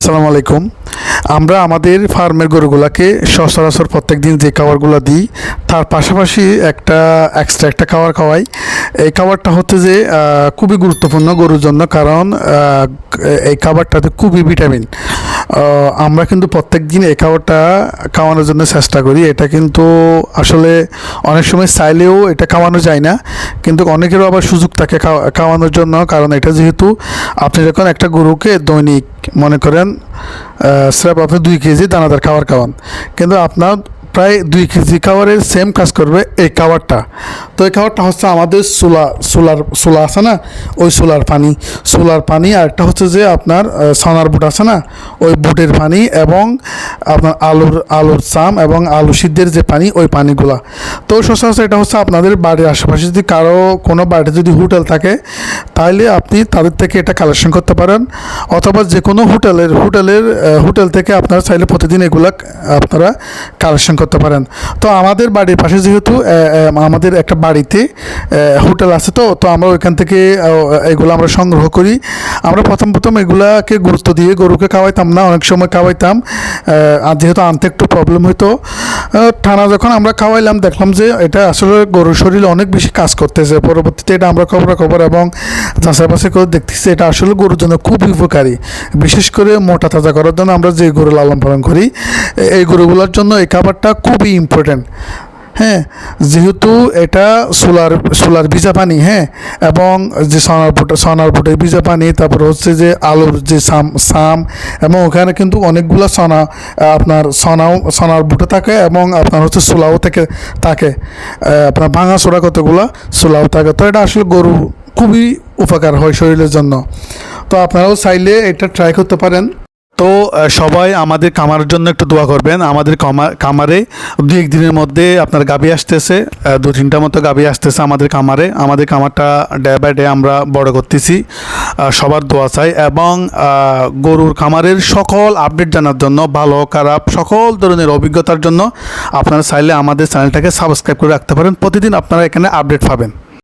আসসালামু আলাইকুম। আমরা আমাদের ফার্মের গরুগুলাকে সচরাচর প্রত্যেক দিন যে খাবারগুলো দিই তার পাশাপাশি এক্সট্রা একটা খাবার খাওয়াই। এই খাবারটা হচ্ছে যে খুবই গুরুত্বপূর্ণ গরুর জন্য, কারণ এই খাবারটাতে খুবই ভিটামিন। আমরা কিন্তু প্রত্যেক দিন এই খাবারটা খাওয়ানোর জন্য চেষ্টা করি। এটা কিন্তু আসলে অনেক সময় চাইলেও এটা খাওয়ানো যায় না, কিন্তু অনেকেরও আবার সুযোগ থাকে খাওয়ানোর জন্য। কারণ এটা যেহেতু আপনি যখন একটা গরুকে দৈনিক মনে করেন স্রেফ আপনি 2 কেজি দানাদার খাবার খাওয়ান, কিন্তু আপনার প্রায় 2 কেজি খাবারের সেম কাজ করবে এই খাবারটা। তো এই খাবারটা হচ্ছে আমাদের সোলা আছে না, ওই সোলার পানি আর একটা হচ্ছে যে আপনার সোনার বুট আছে না, ওই বুটের পানি এবং আপনার আলুর চাম এবং আলু সিদ্ধের যে পানি, ওই পানিগুলা। তো সচরাচর এটা হচ্ছে আপনাদের বাড়ির আশেপাশে যদি কোনো বাড়িতে যদি হোটেল থাকে, তাহলে আপনি তাদের থেকে এটা কালেকশন করতে পারেন, অথবা যে কোনো হোটেল থেকে আপনারা চাইলে প্রতিদিন এগুলা আপনারা কালেকশন করতে পারেন। তো আমাদের বাড়ির পাশে যেহেতু আমাদের একটা বাড়িতে হোটেল আছে, তো আমরা ওইখান থেকে এগুলো আমরা সংগ্রহ করি। আমরা প্রথম এগুলাকে গুরুত্ব দিয়ে গরুকে খাওয়াইতাম না, অনেক সময় খাওয়াইতাম আর যেহেতু আনতে একটু প্রবলেম হইতো। টানা যখন আমরা খাওয়াইলাম দেখলাম যে এটা আসলে গরুর শরীরে অনেক বেশি কাজ করতেছে। পরবর্তীতে এটা আমরা খবর এবং যাচাই করে দেখতেছি এটা আসলে গরুর জন্য খুব উপকারী। বিশেষ করে মোটা তাজা করার জন্য আমরা যে গরু লালন পালন করি, এই গরুগুলোর জন্য এই খাবারটা খুবই ইম্পর্টেন্ট। হ্যাঁ, যেহেতু এটা সোলার ভিজা পানি, হ্যাঁ, এবং যে সোনার বুটের ভিজা পানি, তারপর হচ্ছে যে আলুর যে সাম এবং ওখানে কিন্তু অনেকগুলো আপনার সোনার বুটে থাকে এবং আপনার হচ্ছে সোলাও থাকে আপনার ভাঙা সোড়া কতগুলো সোলাও থাকে। তো এটা আসলে গরু খুবই উপকার হয় শরীরের জন্য। তো আপনারাও চাইলে এটা ট্রাই করতে পারেন। তো সবাই আমাদের খামারের জন্য একটু দোয়া করবেন। আমাদের খামারে 2-1 দিনের মধ্যে আপনার গাভী আসতেছে, 2-3টা মতো গাভী আসতেছে আমাদের খামারে। আমাদের খামারটা ডে বাই ডে আমরা বড় করতেছি। সবার দোয়া চাই এবং গরুর খামারের সকল আপডেট জানার জন্য, ভালো খারাপ সকল ধরনের অভিজ্ঞতার জন্য আপনারা চাইলে আমাদের চ্যানেলটাকে সাবস্ক্রাইব করে রাখতে পারেন। প্রতিদিন আপনারা এখানে আপডেট পাবেন।